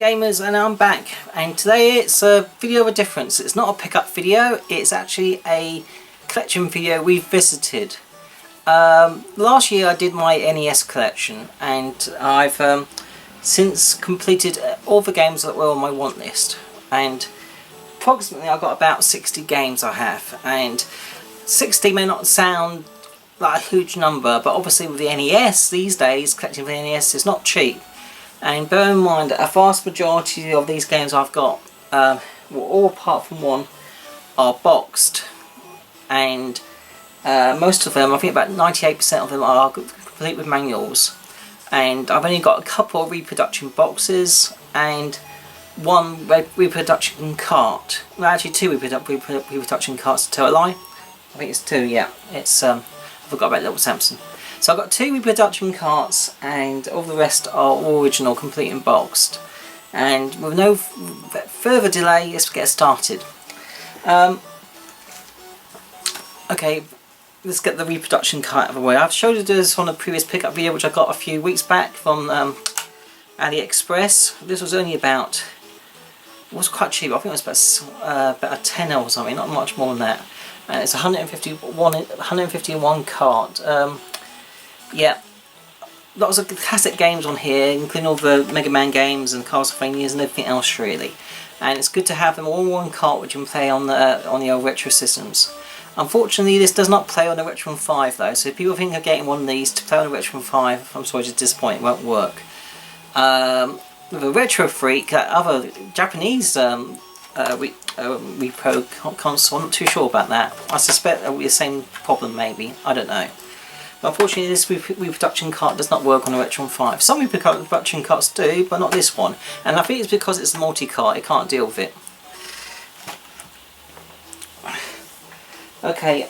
Gamers, and I'm back, and today it's a video of a difference. It's not a pickup video, it's actually a collection video revisited. Last year I did my NES collection, and I've since completed all the games that were on my want list, and approximately I've got about 60 games I have, and 60 may not sound like a huge number, but obviously with the NES these days, collecting for the NES is not cheap. And bear in mind that a vast majority of these games I've got, well, all apart from one, are boxed, and most of them, I think about 98% of them, are complete with manuals. And I've only got a couple of reproduction boxes and one reproduction cart. Well, actually two reproduction carts, to tell a lie. I think it's two, yeah. It's I forgot about Little Samson. So I've got two reproduction carts, and all the rest are original, complete and boxed. And with no further delay, let's get started. Okay, let's get the reproduction cart out of the way. I've showed you this on a previous pickup video, which I got a few weeks back from AliExpress. This was only about, it was quite cheap. I think it was about a tenner or something, not much more than that. And it's 151 cart. Yeah, lots of classic games on here, including all the Mega Man games and Castlevanias and everything else really. And it's good to have them all in one cart, which you can play on the old retro systems. Unfortunately, this does not play on the Retron 5 though, so if people think of getting one of these to play on the Retron 5, I'm sorry to disappoint, it won't work. With a Retro Freak, other Japanese repro console, I'm not too sure about that. I suspect that will be the same problem maybe, I don't know. But unfortunately this reproduction cart does not work on the Retron 5. Some reproduction carts do, but not this one. And I think it's because it's a multi-cart, it can't deal with it. Okay,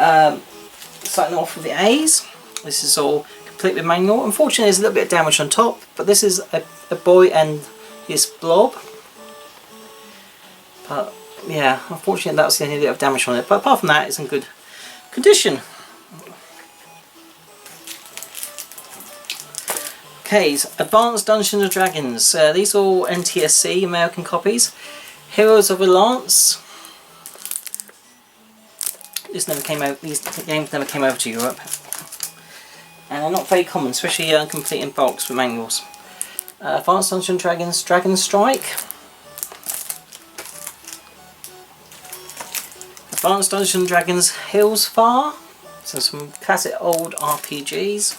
starting off with the A's. This is all complete with manual. Unfortunately there's a little bit of damage on top, but this is a boy and his blob. But yeah, unfortunately that's the only bit of damage on it. But apart from that, it's in good condition. Okay, Advanced Dungeons & Dragons. These are all NTSC, American copies. Heroes of the Lance. These games never came over to Europe. And they're not very common, especially complete in box with manuals. Advanced Dungeons & Dragons, Dragon Strike. Advanced Dungeons & Dragons, Hills Far. So some classic old RPGs.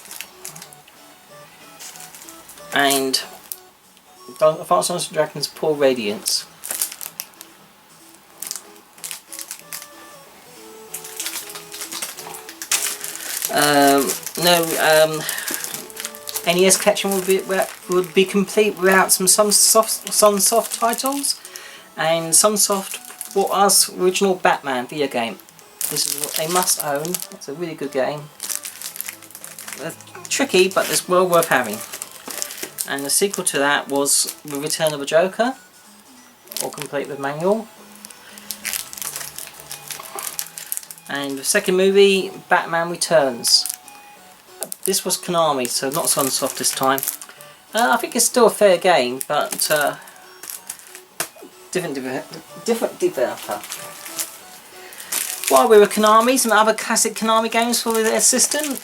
And Advanced Dungeons & Dragons Poor Radiance. NES collection would be complete without some Sunsoft titles, and Sunsoft bought us original Batman video game. This is what they must own. It's a really good game. Tricky, but it's well worth having. And the sequel to that was The Return of the Joker, all complete with manual. And the second movie, Batman Returns. This was Konami, so not Sunsoft this time. I think it's still a fair game, but different developer. While we were Konami, some other classic Konami games for their system.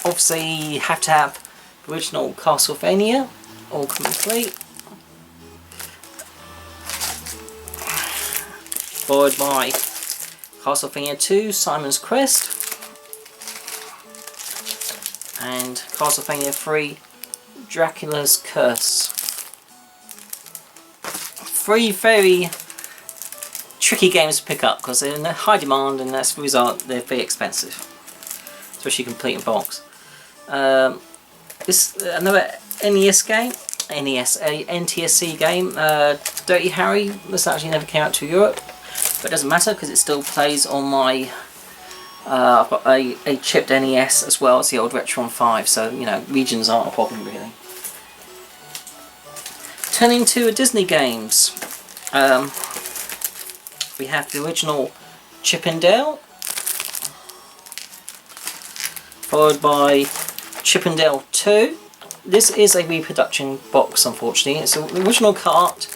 Obviously, you have to have the original Castlevania, all complete. Followed by Castlevania 2, Simon's Quest, and Castlevania 3, Dracula's Curse. Three very tricky games to pick up because they're in high demand, and as a result they're very expensive, especially complete in box. This another NES game, NTSC game, Dirty Harry. This actually never came out to Europe. But it doesn't matter because it still plays on my, I've got a chipped NES as well as the old Retron 5, so you know, regions aren't a problem really. Turning to the Disney games, we have the original Chip 'n Dale, followed by Chip 'n Dale 2, this is a reproduction box, unfortunately. It's an original cart,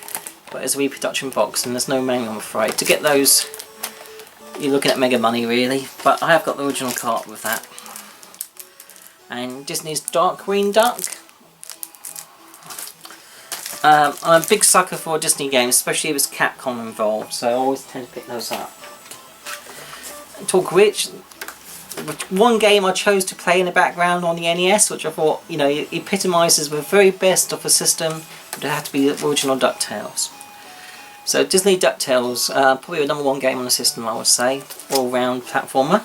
but it's a reproduction box, and there's no manual, I'm afraid. To get those, you're looking at mega money, really. But I have got the original cart with that. And Disney's Darkwing Duck. I'm a big sucker for Disney games, especially if it's Capcom involved, so I always tend to pick those up. Talk of which, one game I chose to play in the background on the NES, which I thought, you know, epitomises the very best of the system, but it had to be the original DuckTales. So Disney DuckTales, probably the #1 game on the system, I would say, all-round platformer.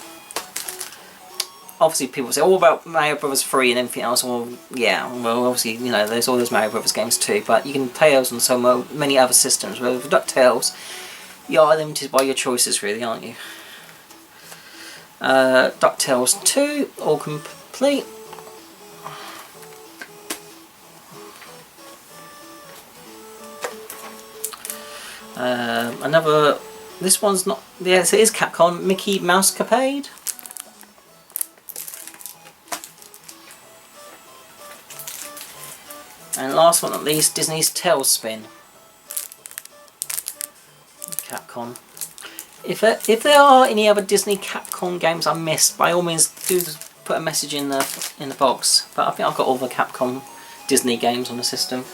Obviously people say all about Mario Brothers 3 and everything else. Well, yeah, well obviously, you know, there's all those Mario Brothers games too, but you can play those on so many other systems. Whereas with DuckTales, you are limited by your choices, really, aren't you? DuckTales 2, all complete. Another, this one's not, yes it is Capcom, Mickey Mousecapade. And last but not least, Disney's Tailspin. Capcom. If there are any other Disney Capcom games I missed, by all means do put a message in the box. But I think I've got all the Capcom Disney games on the system.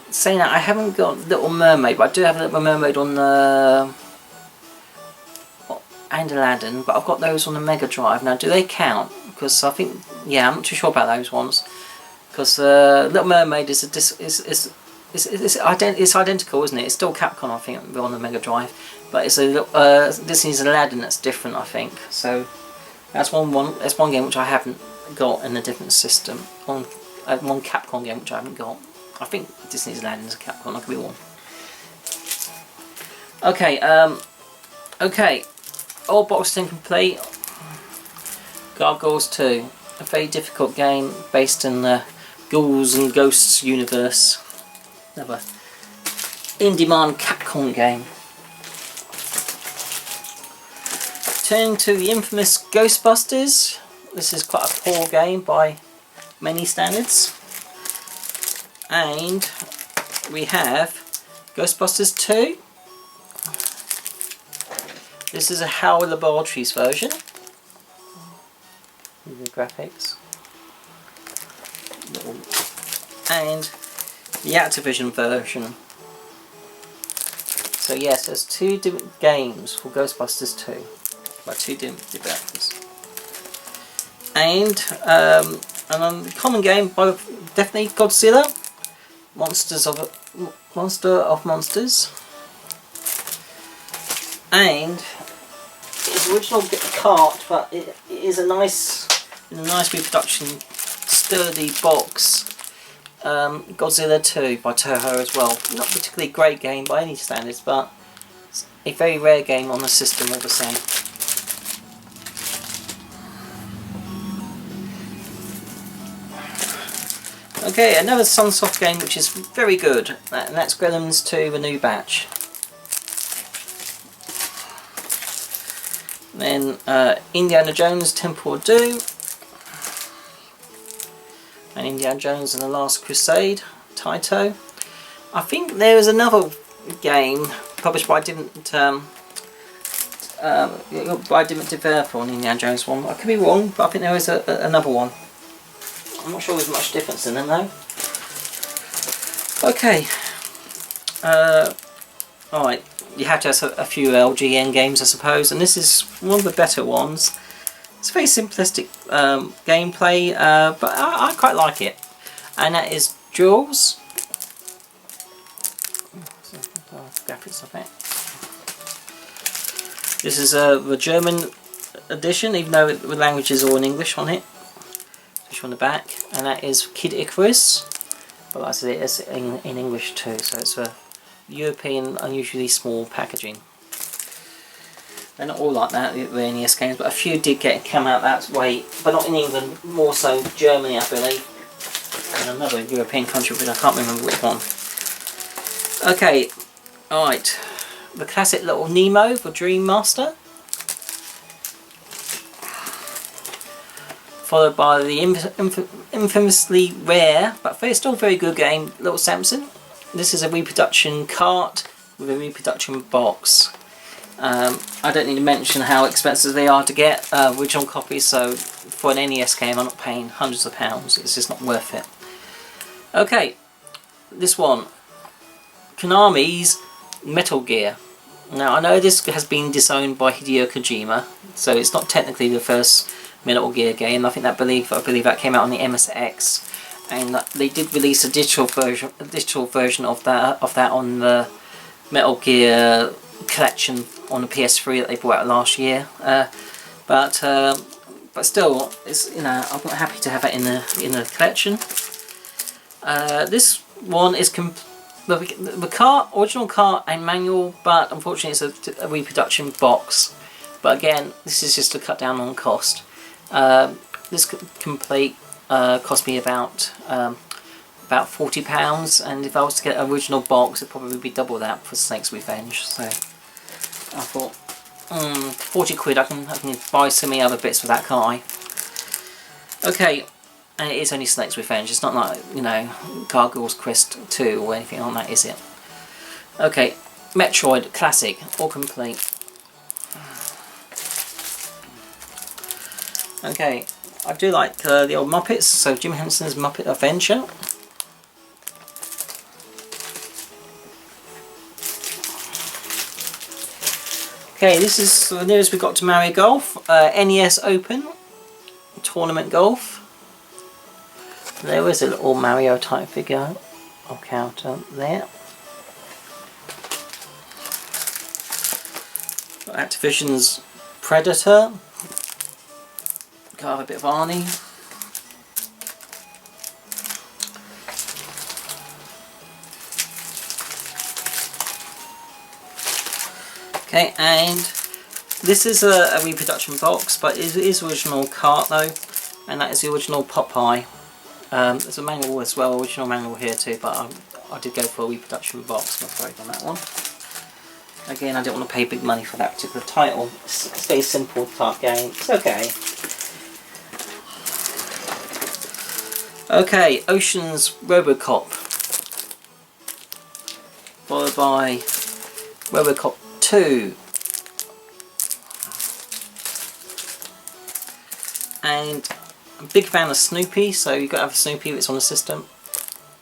Saying that, I haven't got Little Mermaid, but I do have Little Mermaid on the and Aladdin, but I've got those on the Mega Drive. Now, do they count? Because I think, yeah, I'm not too sure about those ones. Because Little Mermaid is it's identical, isn't it? It's still Capcom, I think, on the Mega Drive, but it's a Disney's Aladdin that's different, I think. So that's one game which I haven't got in a different system. One Capcom game which I haven't got. I think Disney's Aladdin is a Capcom. I could be wrong. Okay, okay. All boxed and complete. Gargoyles 2, a very difficult game based in the Ghouls and Ghosts universe. Another in-demand Capcom game. Turning to the infamous Ghostbusters. This is quite a poor game by many standards. And we have Ghostbusters 2. This is a Howard Laboratories version. The graphics. And the Activision version. So yes, there's 2 different games for Ghostbusters 2 by 2 different developers. And a common game by definitely Godzilla, Monster of Monsters, and it's original cart, but it is a nice reproduction, sturdy box. Godzilla 2 by Toho as well. Not particularly great game by any standards, but it's a very rare game on the system all the same. Okay, another Sunsoft game which is very good, and that's Gremlins 2, the new batch. Then Indiana Jones Temple of Doom, and Indiana Jones and the Last Crusade, Taito. I think there is another game published by a different developer on Indiana Jones one. I could be wrong, but I think there is another one. I'm not sure there's much difference in them though. Okay. Alright, you have to have a few LGN games, I suppose, and this is one of the better ones. It's very simplistic gameplay, but I quite like it. And that is Jaws. Graphics of it. This is the German edition, even though the language is all in English on it. On the back, and that is Kid Icarus, but like I said, it's in English too, so it's a European, unusually small packaging. They're not all like that, the NES games, but a few did come out that way, but not in England, more so Germany, I believe, and another European country, but I can't remember which one. Okay, alright, the classic little Nemo for Dream Master. followed by the infamously rare, but still very good game, Little Samson. This is a reproduction cart with a reproduction box. I don't need to mention how expensive they are to get original copies, so for an NES game I'm not paying hundreds of pounds, it's just not worth it. Okay, this one, Konami's Metal Gear. Now I know this has been disowned by Hideo Kojima, so it's not technically the first Metal Gear game. I believe that came out on the MSX, and they did release a digital version of that on the Metal Gear collection on the PS3 that they brought out last year. But still, it's, you know, I'm happy to have it in the collection. This one is the cart, original cart and manual, but unfortunately it's a reproduction box. But again, this is just to cut down on cost. This complete cost me about £40, and if I was to get an original box, it'd probably be double that for Snake's Revenge. So I thought, 40 quid, I can buy so many other bits for that, can't I? Okay, and it is only Snake's Revenge. It's not like, you know, Gargoyle's Quest 2 or anything like that, is it? Okay, Metroid Classic, all complete. Okay, I do like the old Muppets, so Jim Henson's Muppet Adventure. Okay, this is the nearest we got to Mario Golf, NES Open, Tournament Golf. There is a little Mario type figure or counter there. Activision's Predator. Got a bit of Arnie. Okay, and this is a reproduction box, but it is original cart though, and that is the original Popeye. There's a manual as well, original manual here too, but I did go for a reproduction box, I'm afraid, on that one. Again, I didn't want to pay big money for that particular title. It's a very simple type game. It's okay. Okay, Ocean's Robocop, followed by Robocop 2, and I'm a big fan of Snoopy, so you've got to have Snoopy if it's on the system,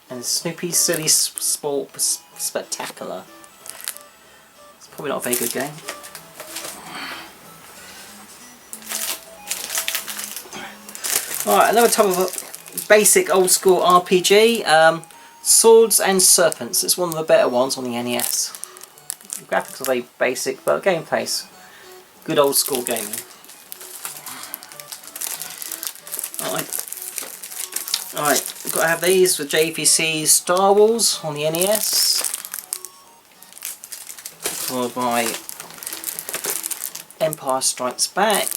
and Snoopy's Silly Sport Spectacular. It's probably not a very good game. Alright, another type of basic old school RPG, Swords and Serpents. It's one of the better ones on the NES. The graphics are very basic, but gameplay's good old school gaming. Alright, we've got to have these with JVC's Star Wars on the NES, followed by Empire Strikes Back,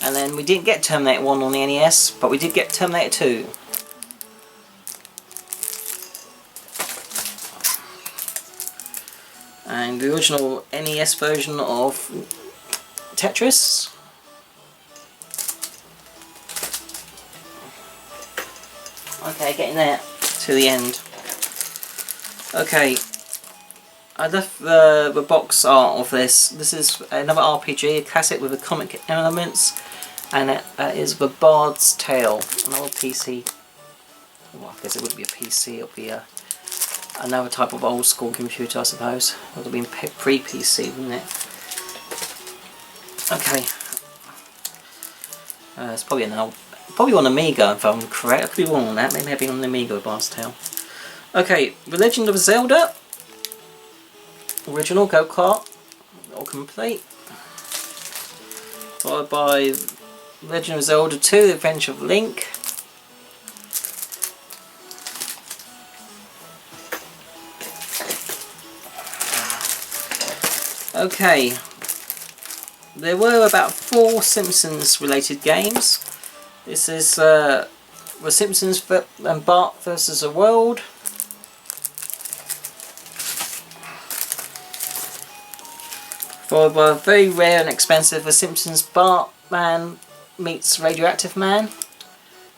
and then we didn't get Terminator 1 on the NES, but we did get Terminator 2. And the original NES version of Tetris. Okay, getting there to the end. Okay, I left the box art of this. This is another RPG, a classic with the comic elements, and it is The Bard's Tale, an old PC. Well, I guess it wouldn't be a PC, it would be another type of old school computer, I suppose. It would have been pre-PC, wouldn't it? Okay. It's probably probably on Amiga if I'm correct. I could be wrong on that. Maybe I've been on the Amiga with Bard's Tale. Okay, The Legend of Zelda. Original go-kart. All complete. Followed by Legend of Zelda 2, The Adventure of Link. Okay, there were about 4 Simpsons related games. This is The Simpsons and Bart versus the World. For very rare and expensive, The Simpsons Bartman meets Radioactive Man.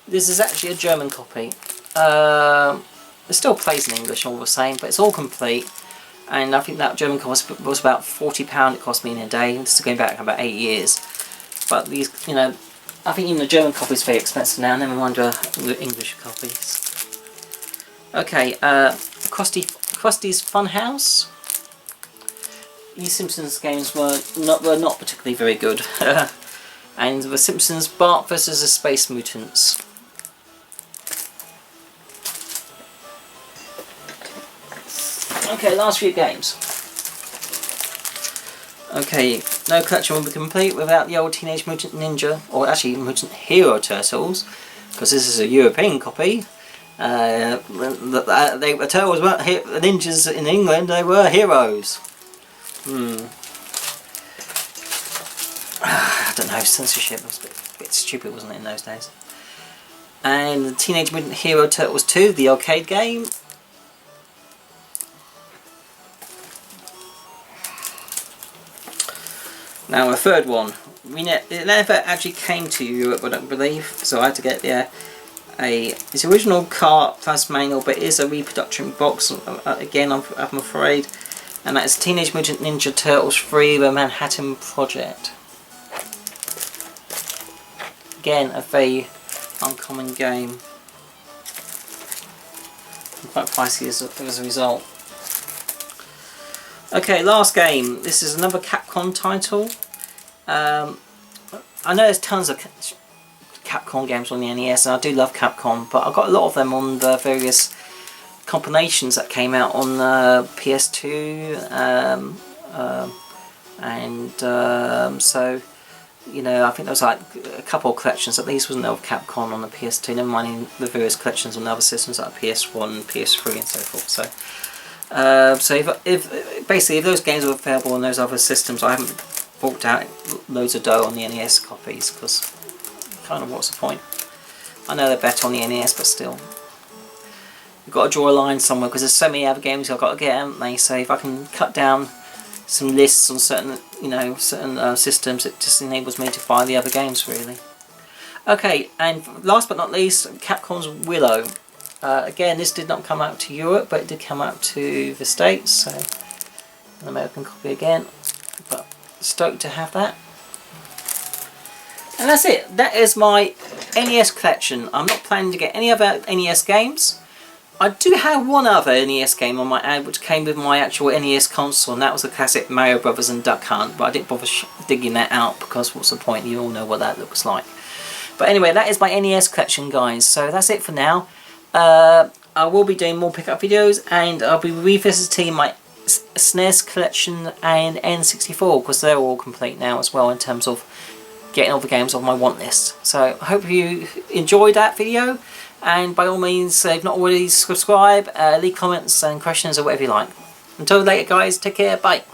This is actually a German copy. It still plays in English all the same, but it's all complete. And I think that German copy was about £40 it cost me in a day. This is going back about 8 years. But these, you know, I think even the German copy is very expensive now, never mind the English copies. Okay, Krusty's Funhouse. These Simpsons games were not particularly very good. And The Simpsons Bart vs. the Space Mutants. Okay, last few games. Okay, no collection will be complete without the old Teenage Mutant Ninja, or actually Mutant Hero Turtles, because this is a European copy. The Turtles weren't ninjas in England, they were heroes. I don't know, censorship was a bit stupid, wasn't it, in those days? And the Teenage Mutant Hero Turtles 2, the arcade game. Now a third one. It never actually came to Europe, I don't believe, so I had to get it's original cart plus manual, but it is a reproduction box again, I'm afraid, and that is Teenage Mutant Ninja Turtles 3: The Manhattan Project. Again, a very uncommon game, quite pricey as a result. Okay, last game. This is another Capcom title. I know there's tons of Capcom games on the NES, and I do love Capcom, but I've got a lot of them on the various compilations that came out on PS2, so, you know, I think there was like a couple of collections. At least wasn't of Capcom on the PS2, never mind the various collections on other systems like PS1, PS3 and so forth. So if those games were available on those other systems, I haven't forked out loads of dough on the NES copies, because kind of what's the point? I know they're better on the NES, but still, you've got to draw a line somewhere, because there's so many other games I've got to get, haven't they? So if I can cut down some lists on certain, you know, systems, it just enables me to buy the other games, really. Okay, and last but not least, Capcom's Willow. Again, this did not come out to Europe, but it did come out to the States, so an American copy again, but stoked to have that. And that's it. That is my NES collection. I'm not planning to get any other NES games. I do have one other NES game on my ad, which came with my actual NES console, and that was the classic Mario Brothers and Duck Hunt, but I didn't bother digging that out, because what's the point? You all know what that looks like. But anyway, that is my NES collection, guys, so that's it for now. I will be doing more pickup videos, and I'll be revisiting my SNES collection and N64, because they're all complete now as well in terms of getting all the games on my want list. So I hope you enjoyed that video, and by all means, if not already, subscribe, leave comments and questions or whatever you like. Until later, guys, take care, bye.